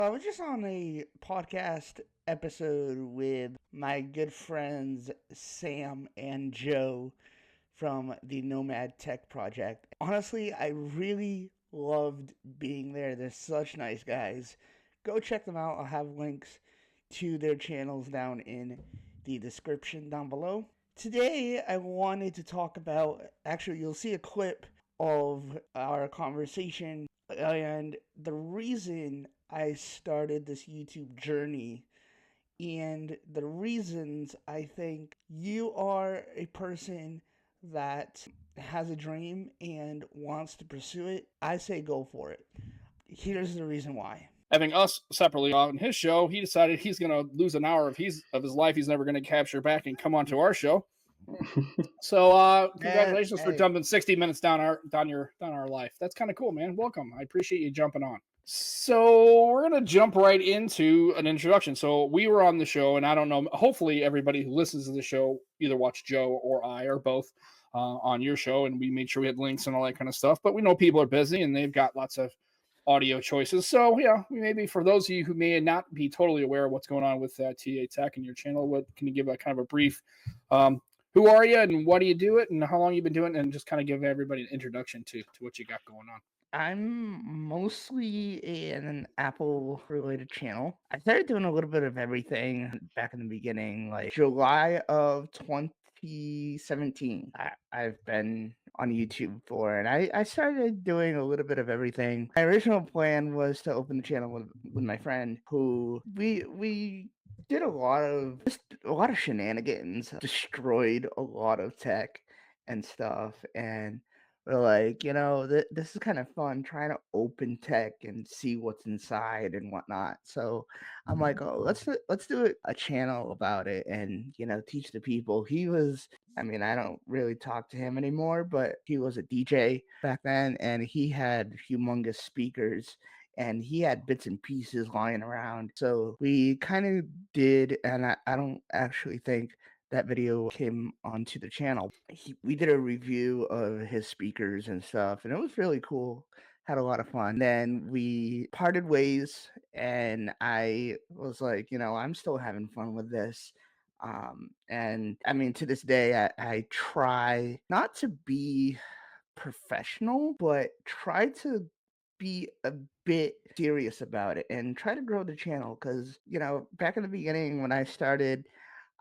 I was just on a podcast episode with my good friends Sam and Joe from the Nomad Tech Project. Honestly, I really loved being there. They're such nice guys. Go check them out. I'll have links to their channels down in the description down below. Today, I wanted to talk about actually, you'll see a clip of our conversation and the reason I started this YouTube journey and the reasons I think you are a person that has a dream and wants to pursue it. I say go for it. Here's the reason why. Having us separately on his show, he decided he's going to lose an hour of his life he's never going to capture back and come onto our show. So Man, congratulations for hey, jumping 60 minutes down our life. That's kind of cool, man. Welcome. I appreciate you jumping on. So we're gonna jump right into an introduction. So we were on the show, and I don't know. Hopefully, everybody who listens to the show either watched Joe or I or both on your show, and we made sure we had links and all that kind of stuff. But we know people are busy and they've got lots of audio choices. So yeah, we maybe for those of you who may not be totally aware of what's going on with TA Tech and your channel, what can you give a kind of a brief? Who are you and what do you do it and how long you've been doing it, and just kind of give everybody an introduction to what you got going on. I'm mostly an Apple related channel. I started doing a little bit of everything back in the beginning, like July of 2017. I've been on YouTube for, and I started doing a little bit of everything. My original plan was to open the channel with my friend who we did a lot of shenanigans, destroyed a lot of tech and stuff, and we're like, this is kind of fun trying to open tech and see what's inside and whatnot. So I'm like, oh, let's do a channel about it and teach the people. I mean, I don't really talk to him anymore, but he was a DJ back then, and he had humongous speakers. And he had bits and pieces lying around. So we kind of did, and I don't actually think that video came onto the channel. We did a review of his speakers and stuff, and it was really cool. Had a lot of fun. Then we parted ways, and I was like, I'm still having fun with this. And I mean, to this day, I try not to be professional, but try to be a bit serious about it and try to grow the channel because, back in the beginning when I started,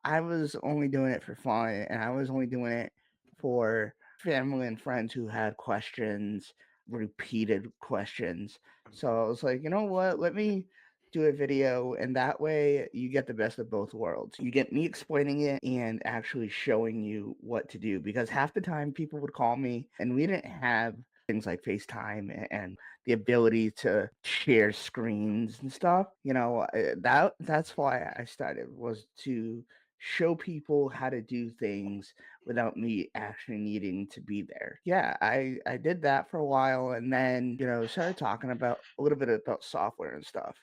I was only doing it for fun, and I was only doing it for family and friends who had questions, repeated questions. So I was like, you know what? Let me do a video, and that way you get the best of both worlds. You get me explaining it and actually showing you what to do because half the time people would call me, and we didn't have things like FaceTime and the ability to share screens and stuff. That's why I started was to show people how to do things without me actually needing to be there. Yeah, I did that for a while and then, started talking about a little bit about software and stuff.